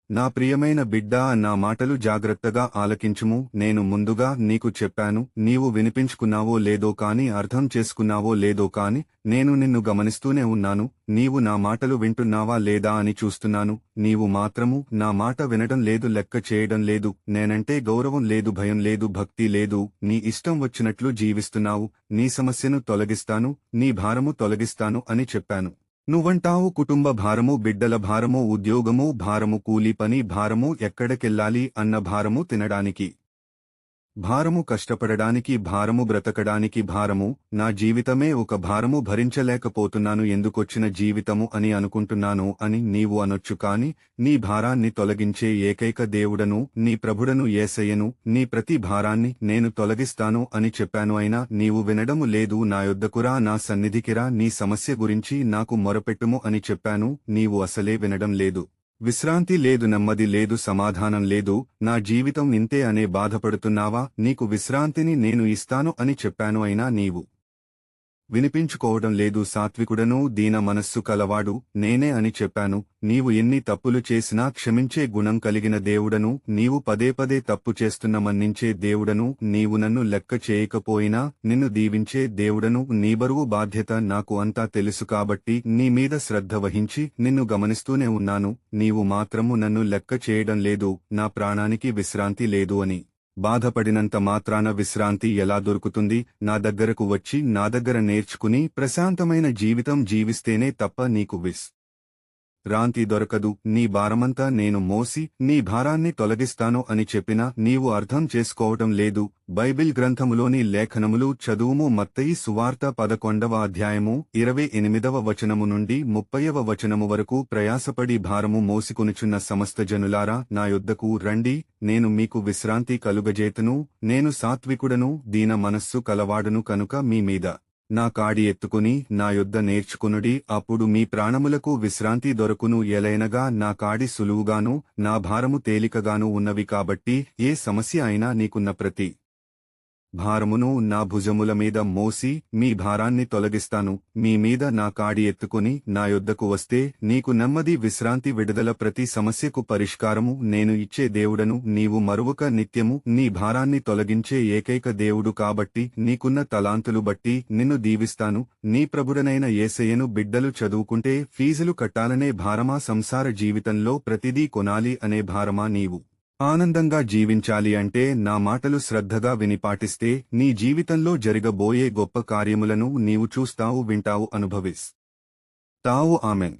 నా ప్రియమైన బిడ్డా, నా మాటలు జాగ్రత్తగా ఆలకించుము. నేను ముందుగా నీకు చెప్పాను. నీవు వినిపించుకున్నావో లేదో కాని, అర్థం చేసుకున్నావో లేదో కాని, నేను నిన్ను గమనిస్తూనే ఉన్నాను. నీవు నా మాటలు వింటున్నావా లేదా అని చూస్తున్నాను. నీవు మాత్రము నా మాట వినడం లేదు, లెక్క చేయడం లేదు. నేనంటే గౌరవం లేదు, భయం లేదు, భక్తి లేదు. నీ ఇష్టం వచ్చినట్లు జీవిస్తున్నావు. నీ సమస్యను తొలగిస్తాను, నీ భారము తొలగిస్తాను అని చెప్పాను. నువ్వంటావు కుటుంబ భారము, బిడ్డల భారము, ఉద్యోగము భారము, కూలి పని భారము, ఎక్కడికెళ్ళాలి అన్న భారము, తినడానికి భారము, కష్టపడడానికి భారము, బ్రతకడానికి భారము. నా జీవితమే ఒక భారము, భరించలేకపోతున్నాను, ఎందుకొచ్చిన జీవితము అని అనుకుంటున్నాను అని నీవు అనొచ్చు. కాని నీ భారాన్ని తొలగించే ఏకైక దేవుడను, నీ ప్రభుడను యేసయ్యను. నీ ప్రతి భారాన్ని నేను తొలగిస్తాను అని చెప్పాను. అయినా నీవు వినడము లేదు. నా యొద్దకురా, నా సన్నిధికిరా, నీ సమస్య గురించి నాకు మొరపెట్టుము అని చెప్పాను. నీవు అసలే వినడం లేదు. విశ్రాంతి లేదు, నెమ్మది లేదు, సమాధానం లేదు. నా జీవితం ఇంతే అనే బాధపడుతున్నావా? నీకు విశ్రాంతిని నేను ఇస్తాను అని చెప్పాను. అయినా నీవు వినిపించుకోవడం లేదు. సాత్వికుడను, దీన మనస్సు కలవాడు నేనే అని చెప్పాను. నీవు ఎన్ని తప్పులు చేసినా క్షమించే గుణం కలిగిన దేవుడను. నీవు పదే పదే తప్పు చేస్తున్న మన్నించే దేవుడను. నీవు నన్ను లెక్క చేయకపోయినా నిన్ను దీవించే దేవుడను. నీ బరువు, బాధ్యత నాకు అంతా తెలుసు కాబట్టి నీ మీద శ్రద్ధ వహించి నిన్ను గమనిస్తూనే ఉన్నాను. నీవు మాత్రము నన్ను లెక్క చేయడం లేదు. నా ప్రాణానికి విశ్రాంతి లేదు అని బాధపడినంత మాత్రాన విశ్రాంతి ఎలా దొరుకుతుంది? నా దగ్గరకు వచ్చి నా దగ్గర నేర్చుకుని ప్రశాంతమైన జీవితం జీవిస్తేనే తప్ప నీకు రాంతి దొరకదు. నీ భారమంతా నేను మోసి నీ భారాన్ని తొలగిస్తాను అని చెప్పినా నీవు అర్థం చేసుకోవటం లేదు. బైబిల్ గ్రంథములోని లేఖనములు చదువుము. మత్తయి సువార్త 11వ అధ్యాయము 28వ వచనము నుండి 30వ వచనము వరకు. ప్రయాసపడి భారము మోసికొనుచున్న సమస్త జనులారా, నా యొద్దకు రండి, నేను మీకు విశ్రాంతి కలుగజేతును. నేను సాత్వికుడను, దీన మనస్సు కలవాడును కనుక మీ మీద నా కాడి ఎత్తుకుని నా యొద్ద నేర్చుకునుడి, అప్పుడు మీ ప్రాణములకు విశ్రాంతి దొరకును. ఎలైనగా నా కాడి సులువుగాను నా భారము తేలికగాను ఉన్నవి. కాబట్టి ఏ సమస్య అయినా నీకున్న ప్రతి భారమును నా భుజముల మీద మోసి మీ భారాన్ని తొలగిస్తాను. మీ మీద నా కాడి ఎత్తుకుని నా యొద్దకు వస్తే నీకు నెమ్మది, విశ్రాంతి, విడుదల. ప్రతి సమస్యకు పరిష్కారము నేను ఇచ్చే దేవుడను. నీవు మరువక నిత్యము నీ భారాన్ని తొలగించే ఏకైక దేవుడు కాబట్టి నీకున్న తలాంతులు బట్టి నిన్ను దీవిస్తాను. నీ ప్రభుడనైన యేసయ్యను. బిడ్డలు చదువుకుంటే ఫీజులు కట్టాలనే భారమా? సంసార జీవితంలో ప్రతిదీ కొనాలి అనే భారమా? నీవు ఆనందంగా జీవించాలి అంటే నా మాటలు శ్రద్ధగా విని పాటిస్తే నీ జీవితంలో జరగబోయే గొప్ప కార్యములను నీవు చూస్తావు, వింటావు, అనుభవిస్తావు. ఆమెన్.